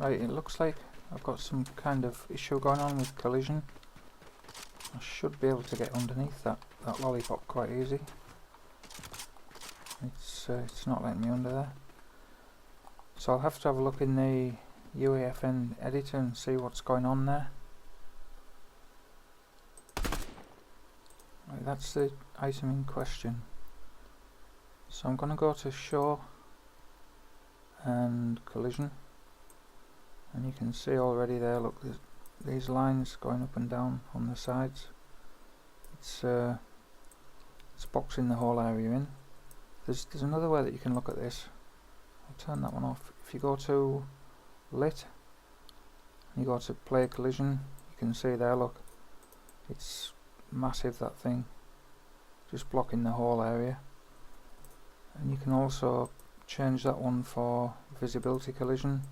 Right, it looks like I've got some kind of issue going on with collision. I should be able to get underneath that lollipop quite easy. It's not letting me under there. So I'll have to have a look in the UEFN editor and see what's going on there. Right, that's the item in question. So I'm going to go to show and collision, and you can see already there, look, these lines going up and down on the sides. It's boxing the whole area in. There's another way that you can look at this. I'll turn that one off. If you go to lit and you go to play collision, you can see there, look, it's massive, that thing, just blocking the whole area. And you can also change that one for visibility collision.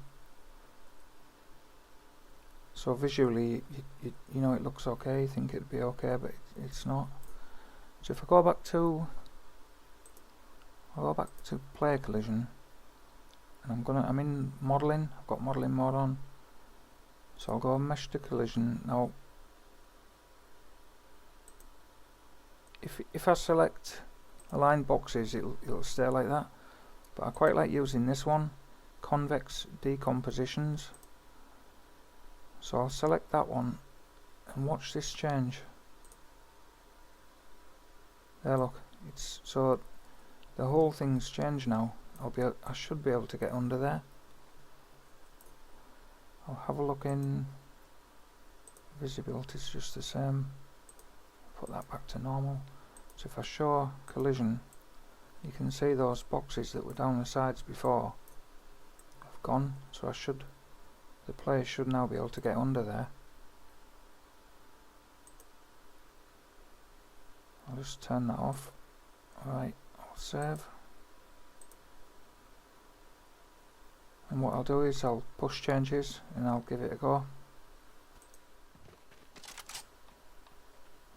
So visually you know it looks okay, you think it'd be okay, but it's not. So if I go back to play collision, and I'm in modeling, I've got modeling mode on, so I'll go mesh to collision. Now if I select align boxes, it'll stay like that, but I quite like using this one, convex decompositions. So I'll select that one and watch this change. There, look, it's so the whole thing's changed now. I should be able to get under there. I'll have a look in visibility, it's just the same. Put that back to normal. So if I show collision, you can see those boxes that were down the sides before have gone, so the player should now be able to get under there. I'll just turn that off. Alright, I'll save. And what I'll do is I'll push changes and I'll give it a go.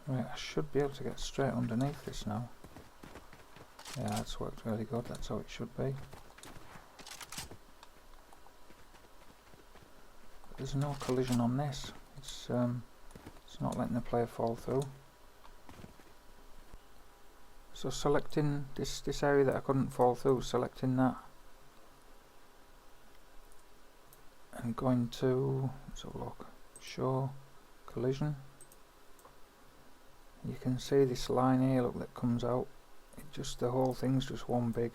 Right, I should be able to get straight underneath this now. Yeah, that's worked really good, that's how it should be. But there's no collision on this. It's not letting the player fall through. So selecting this area that I couldn't fall through, selecting that, and going to, let's have a look, show collision. You can see this line here, look, that comes out. The whole thing's just one big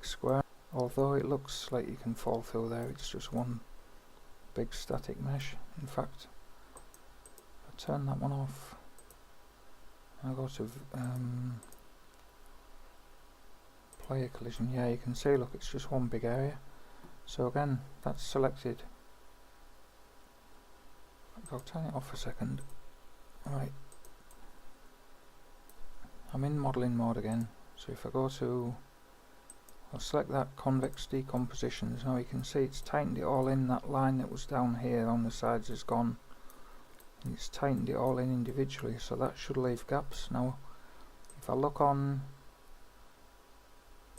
square. Although it looks like you can fall through there, it's just one big static mesh. In fact, if I turn that one off, I'll go to player collision. Yeah, you can see, look, it's just one big area. So again, that's selected. I'll turn it off for a second. Right, I'm in modeling mode again, so if I go to, I'll select that convex decompositions. Now you can see it's tightened it all in. That line that was down here on the sides is gone, and it's tightened it all in individually, so that should leave gaps. Now if I look on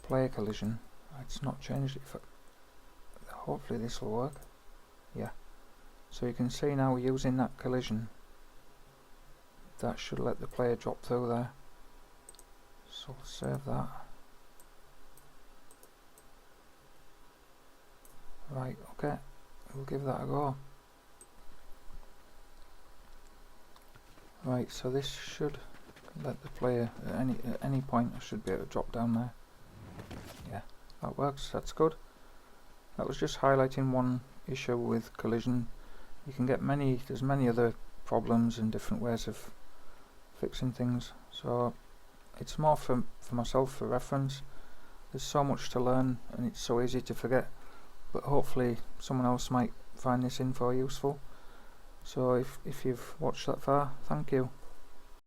player collision, it's not changed it. Hopefully this will work. Yeah, so you can see now using that collision, that should let the player drop through there. So I'll save that. Right, okay, we'll give that a go. Right, so this should let the player at any point, I should be able to drop down there. Yeah, that works, that's good. That was just highlighting one issue with collision. You can get there's many other problems and different ways of fixing things, so it's more for myself, for reference. There's so much to learn and it's so easy to forget, but hopefully someone else might find this info useful. So if you've watched that far, thank you.